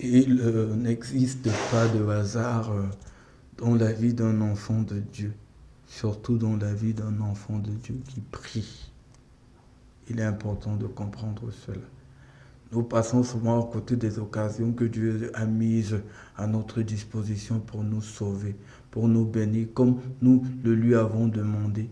Il n'existe pas de hasard dans la vie d'un enfant de Dieu, surtout dans la vie d'un enfant de Dieu qui prie. Il est important de comprendre cela. Nous passons souvent à côté des occasions que Dieu a mises à notre disposition pour nous sauver, pour nous bénir, comme nous le lui avons demandé,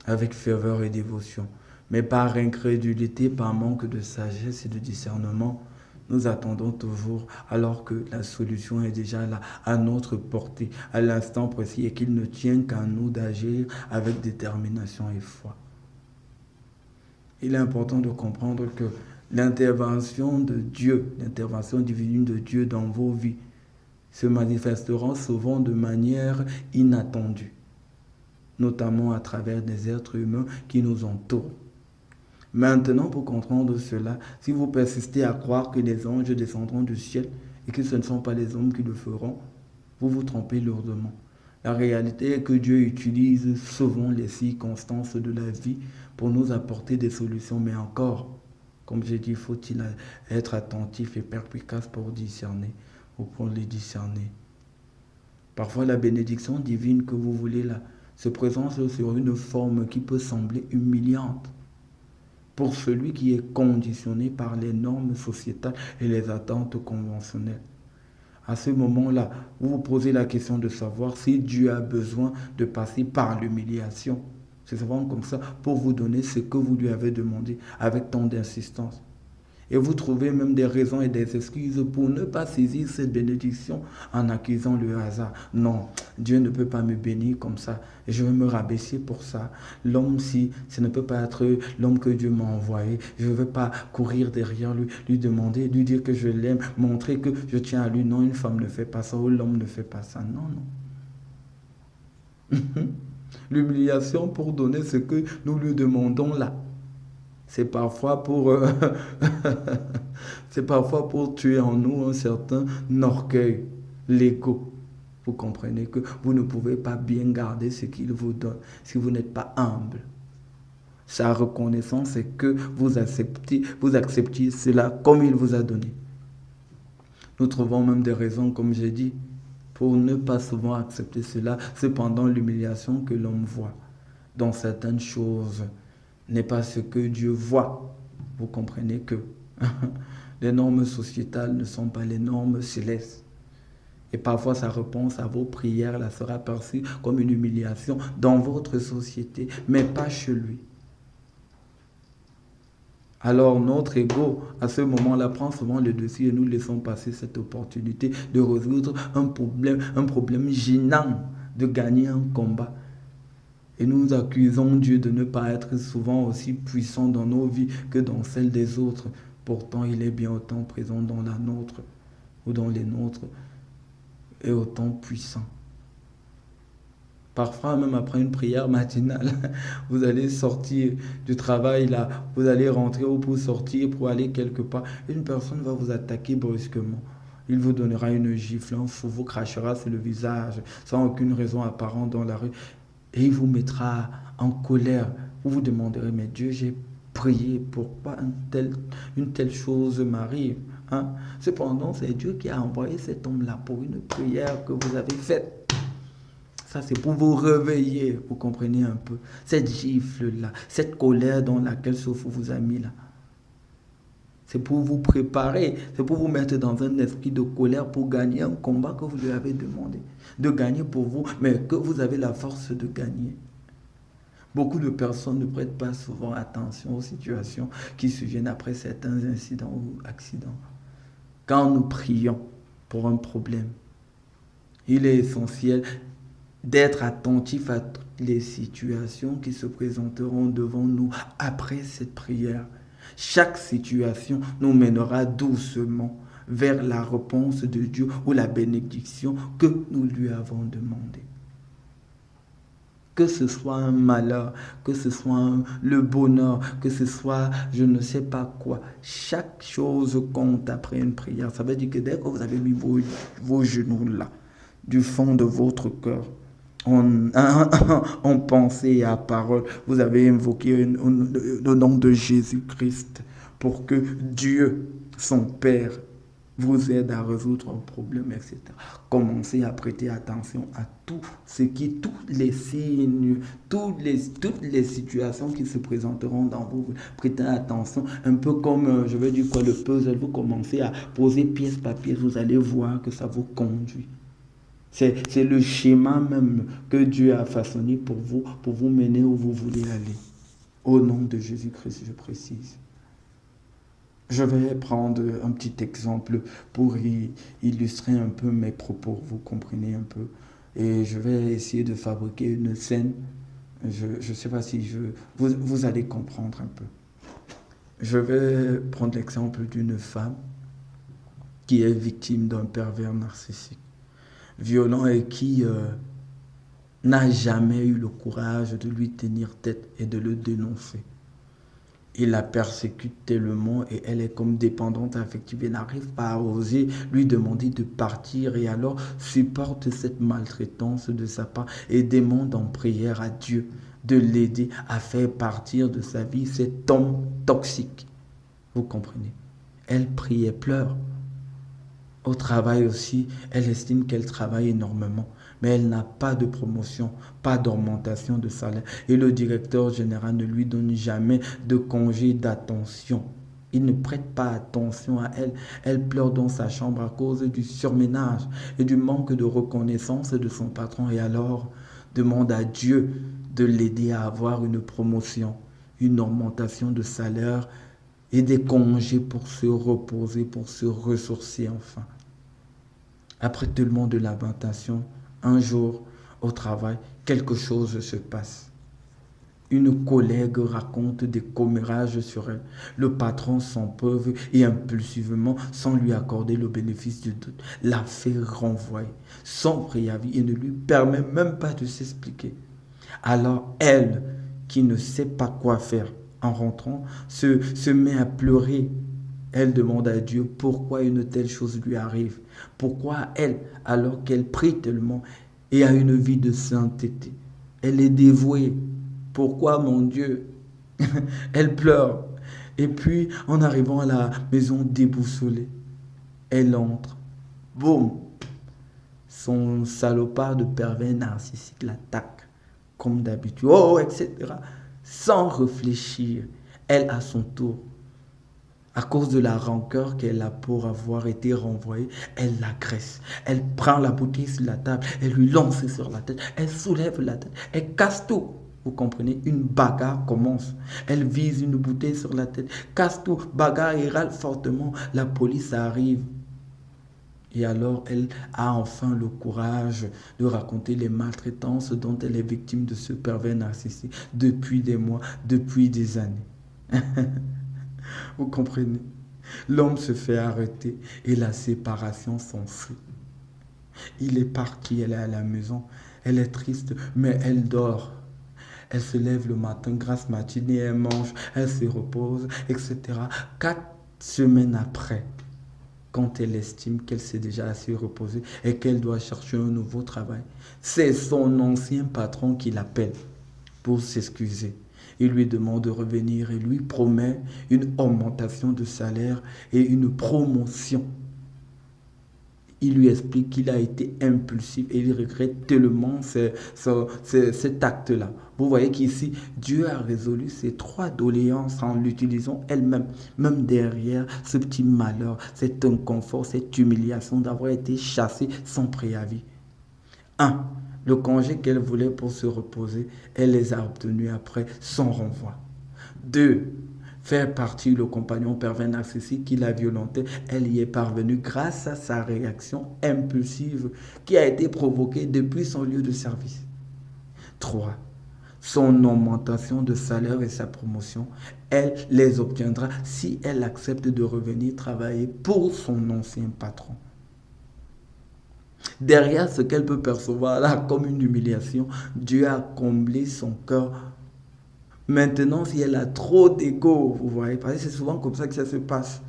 avec ferveur et dévotion. Mais par incrédulité, par manque de sagesse et de discernement, nous attendons toujours alors que la solution est déjà là, à notre portée, à l'instant précis, et qu'il ne tient qu'à nous d'agir avec détermination et foi. Il est important de comprendre que l'intervention de Dieu, l'intervention divine de Dieu dans vos vies, se manifestera souvent de manière inattendue, notamment à travers des êtres humains qui nous entourent. Maintenant, pour comprendre cela, si vous persistez à croire que les anges descendront du ciel et que ce ne sont pas les hommes qui le feront, vous vous trompez lourdement. La réalité est que Dieu utilise souvent les circonstances de la vie pour nous apporter des solutions, mais encore, comme j'ai dit, faut-il être attentif et perspicace pour discerner ou pour les discerner. Parfois, la bénédiction divine que vous voulez là se présente sur une forme qui peut sembler humiliante pour celui qui est conditionné par les normes sociétales et les attentes conventionnelles. À ce moment-là, vous vous posez la question de savoir si Dieu a besoin de passer par l'humiliation. C'est souvent comme ça pour vous donner ce que vous lui avez demandé avec tant d'insistance. Et vous trouvez même des raisons et des excuses pour ne pas saisir cette bénédiction en accusant le hasard. Non, Dieu ne peut pas me bénir comme ça. Et je vais me rabaisser pour ça. L'homme, si ce ne peut pas être l'homme que Dieu m'a envoyé, je ne vais pas courir derrière lui, lui demander, lui dire que je l'aime, montrer que je tiens à lui. Non, une femme ne fait pas ça ou l'homme ne fait pas ça. Non, non. L'humiliation pour donner ce que nous lui demandons là. C'est parfois pour c'est parfois pour tuer en nous un certain orgueil, l'ego. Vous comprenez que vous ne pouvez pas bien garder ce qu'il vous donne si vous n'êtes pas humble. Sa reconnaissance, c'est que vous acceptiez cela comme il vous a donné. Nous trouvons même des raisons, comme j'ai dit, pour ne pas souvent accepter cela. Cependant, l'humiliation que l'homme voit dans certaines choses n'est pas ce que Dieu voit. Vous comprenez que les normes sociétales ne sont pas les normes célestes. Et parfois, sa réponse à vos prières là, sera perçue comme une humiliation dans votre société, mais pas chez lui. Alors notre ego, à ce moment-là, prend souvent le dessus et nous laissons passer cette opportunité de résoudre un problème gênant, de gagner un combat. Et nous accusons Dieu de ne pas être souvent aussi puissant dans nos vies que dans celles des autres. Pourtant, il est bien autant présent dans la nôtre ou dans les nôtres et autant puissant. Parfois, même après une prière matinale, vous allez sortir du travail, là, vous allez rentrer ou pour sortir, pour aller quelque part. Une personne va vous attaquer brusquement. Il vous donnera une gifle, un fou, vous crachera sur le visage, sans aucune raison apparente dans la rue. Et il vous mettra en colère. Vous vous demanderez, mais Dieu, j'ai prié, pourquoi une telle chose m'arrive, hein? Cependant, c'est Dieu qui a envoyé cet homme-là pour une prière que vous avez faite. Ça, c'est pour vous réveiller, vous comprenez un peu. Cette gifle-là, cette colère dans laquelle ce fou vous a mis là. C'est pour vous préparer, c'est pour vous mettre dans un esprit de colère pour gagner un combat que vous lui avez demandé. De gagner pour vous, mais que vous avez la force de gagner. Beaucoup de personnes ne prêtent pas souvent attention aux situations qui surviennent après certains incidents ou accidents. Quand nous prions pour un problème, il est essentiel d'être attentif à toutes les situations qui se présenteront devant nous après cette prière. Chaque situation nous mènera doucement vers la réponse de Dieu ou la bénédiction que nous lui avons demandé. Que ce soit un malheur, que ce soit le bonheur, que ce soit je ne sais pas quoi, chaque chose compte après une prière. Ça veut dire que dès que vous avez mis vos genoux là, du fond de votre cœur, en pensée et à parole, vous avez invoqué le nom de Jésus-Christ pour que Dieu, son Père, vous aide à résoudre un problème, etc. Commencez à prêter attention à tout ce qui, tous les signes, toutes les situations qui se présenteront dans vous. Prêtez attention, un peu comme, je vais dire quoi, le puzzle, vous commencez à poser pièce par pièce, vous allez voir que ça vous conduit. C'est le schéma même que Dieu a façonné pour vous mener où vous voulez aller. Au nom de Jésus-Christ, je précise. Je vais prendre un petit exemple pour illustrer un peu mes propos, vous comprenez un peu. Et je vais essayer de fabriquer une scène. Je ne sais pas si vous allez comprendre un peu. Je vais prendre l'exemple d'une femme qui est victime d'un pervers narcissique, violent et qui n'a jamais eu le courage de lui tenir tête et de le dénoncer. Il la persécute tellement et elle est comme dépendante affective et n'arrive pas à oser lui demander de partir et alors supporte cette maltraitance de sa part et demande en prière à Dieu de l'aider à faire partir de sa vie cet homme toxique. Vous comprenez? Elle prie et pleure. Au travail aussi, elle estime qu'elle travaille énormément, mais elle n'a pas de promotion, pas d'augmentation de salaire. Et le directeur général ne lui donne jamais de congé d'attention. Il ne prête pas attention à elle. Elle pleure dans sa chambre à cause du surménage et du manque de reconnaissance de son patron. Et alors, demande à Dieu de l'aider à avoir une promotion, une augmentation de salaire et des congés pour se reposer, pour se ressourcer enfin. Après tellement de lamentation, un jour, au travail, quelque chose se passe. Une collègue raconte des commérages sur elle. Le patron s'empeuve et impulsivement, sans lui accorder le bénéfice du doute, la fait renvoyer sans préavis et ne lui permet même pas de s'expliquer. Alors elle, qui ne sait pas quoi faire en rentrant, se met à pleurer. Elle demande à Dieu pourquoi une telle chose lui arrive. Pourquoi elle, alors qu'elle prie tellement et a une vie de sainteté. Elle est dévouée. Pourquoi, mon Dieu? Elle pleure. Et puis, en arrivant à la maison déboussolée, elle entre. Boum! Son salopard de pervers narcissique l'attaque, comme d'habitude. Oh, etc. Sans réfléchir, elle, à son tour, à cause de la rancœur qu'elle a pour avoir été renvoyée, elle l'agresse. Elle prend la bouteille sur la table, elle lui lance sur la tête, elle soulève la tête, elle casse tout. Vous comprenez? Une bagarre commence. Elle vise une bouteille sur la tête, casse tout, bagarre et râle fortement. La police arrive. Et alors, elle a enfin le courage de raconter les maltraitances dont elle est victime de ce pervers narcissique depuis des mois, depuis des années. Vous comprenez? L'homme se fait arrêter et la séparation s'ensuit. Il est parti, elle est à la maison. Elle est triste, mais elle dort. Elle se lève le matin, grasse matinée, elle mange, elle se repose, etc. 4 semaines après, quand elle estime qu'elle s'est déjà assez reposée et qu'elle doit chercher un nouveau travail, c'est son ancien patron qui l'appelle pour s'excuser. Il lui demande de revenir et lui promet une augmentation de salaire et une promotion. Il lui explique qu'il a été impulsif et il regrette tellement cet acte-là. Vous voyez qu'ici, Dieu a résolu ces 3 doléances en l'utilisant elle-même, même derrière ce petit malheur, cet inconfort, cette humiliation d'avoir été chassée sans préavis. 1. Le congé qu'elle voulait pour se reposer, elle les a obtenus après son renvoi. 2. Faire partie le compagnon pervers narcissique qui l'a violenté, elle y est parvenue grâce à sa réaction impulsive qui a été provoquée depuis son lieu de service. 3. Son augmentation de salaire et sa promotion, elle les obtiendra si elle accepte de revenir travailler pour son ancien patron. Derrière ce qu'elle peut percevoir là comme une humiliation, Dieu a comblé son cœur. Maintenant, si elle a trop d'ego, vous voyez, parce que c'est souvent comme ça que ça se passe.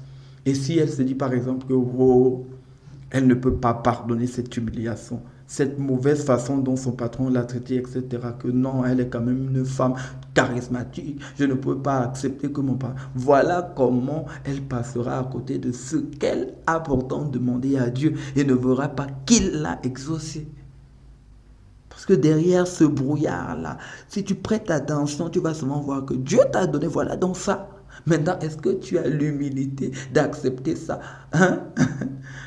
Et si elle se dit par exemple que elle ne peut pas pardonner cette humiliation, cette mauvaise façon dont son patron l'a traité, etc. Que non, elle est quand même une femme charismatique. Je ne peux pas accepter que mon patron... Voilà comment elle passera à côté de ce qu'elle a pourtant demandé à Dieu et ne verra pas qu'il l'a exaucé. Parce que derrière ce brouillard-là, si tu prêtes attention, tu vas souvent voir que Dieu t'a donné, voilà, donc ça. Maintenant, est-ce que tu as l'humilité d'accepter ça, hein?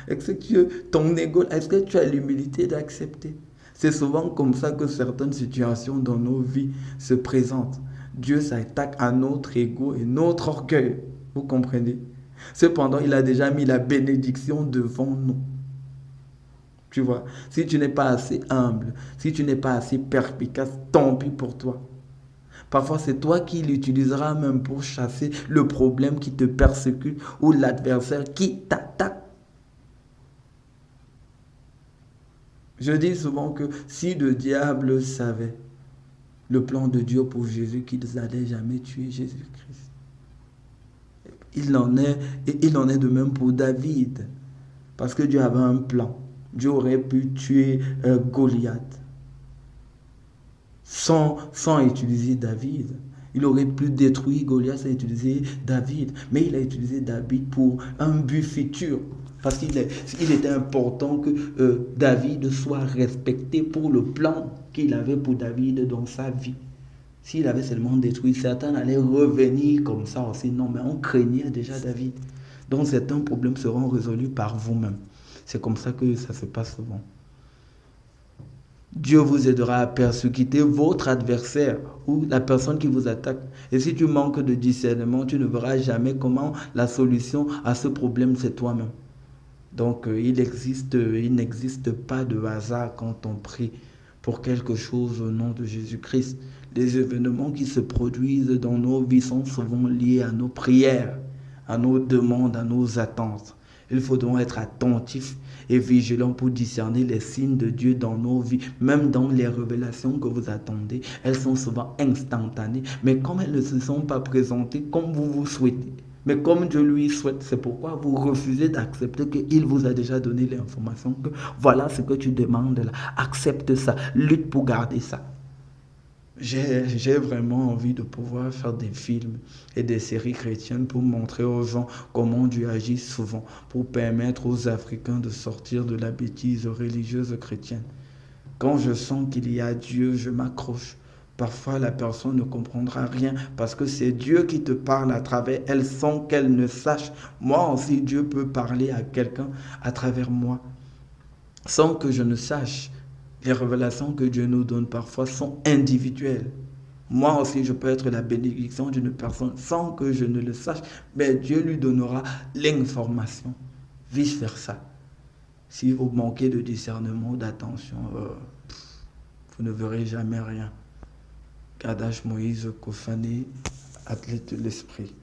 Est-ce que ton ego, est-ce que tu as l'humilité d'accepter? C'est souvent comme ça que certaines situations dans nos vies se présentent. Dieu s'attaque à notre ego et notre orgueil. Vous comprenez? Cependant, il a déjà mis la bénédiction devant nous. Tu vois, si tu n'es pas assez humble, si tu n'es pas assez perspicace, tant pis pour toi. Parfois, c'est toi qui l'utiliseras même pour chasser le problème qui te persécute ou l'adversaire qui t'attaque. Je dis souvent que si le diable savait le plan de Dieu pour Jésus, qu'ils n'allaient jamais tuer Jésus-Christ. Il en est de même pour David. Parce que Dieu avait un plan. Dieu aurait pu tuer Goliath sans utiliser David. Il aurait pu détruire Goliath sans utiliser David. Mais il a utilisé David pour un but futur. Parce qu'il était important que David soit respecté pour le plan qu'il avait pour David dans sa vie. S'il avait seulement détruit, certains allaient revenir comme ça aussi. Non, mais on craignait déjà David. Donc certains problèmes seront résolus par vous-même. C'est comme ça que ça se passe souvent. Dieu vous aidera à persécuter votre adversaire ou la personne qui vous attaque. Et si tu manques de discernement, tu ne verras jamais comment la solution à ce problème, c'est toi-même. Donc, il n'existe pas de hasard quand on prie pour quelque chose au nom de Jésus-Christ. Les événements qui se produisent dans nos vies sont souvent liés à nos prières, à nos demandes, à nos attentes. Il faut donc être attentif et vigilant pour discerner les signes de Dieu dans nos vies. Même dans les révélations que vous attendez, elles sont souvent instantanées. Mais comme elles ne se sont pas présentées comme vous vous souhaitez, mais comme Dieu lui souhaite, c'est pourquoi vous refusez d'accepter qu'il vous a déjà donné l'information que voilà ce que tu demandes là. Accepte ça, lutte pour garder ça. J'ai vraiment envie de pouvoir faire des films et des séries chrétiennes pour montrer aux gens comment Dieu agit souvent, pour permettre aux Africains de sortir de la bêtise religieuse chrétienne. Quand je sens qu'il y a Dieu, je m'accroche. Parfois, la personne ne comprendra rien parce que c'est Dieu qui te parle à travers elle sans qu'elle ne sache. Moi aussi, Dieu peut parler à quelqu'un à travers moi sans que je ne sache. Les révélations que Dieu nous donne parfois sont individuelles. Moi aussi, je peux être la bénédiction d'une personne sans que je ne le sache, mais Dieu lui donnera l'information. Vice-versa. Si vous manquez de discernement, d'attention, vous ne verrez jamais rien. Kadash Moïse Kofane, athlète de l'esprit.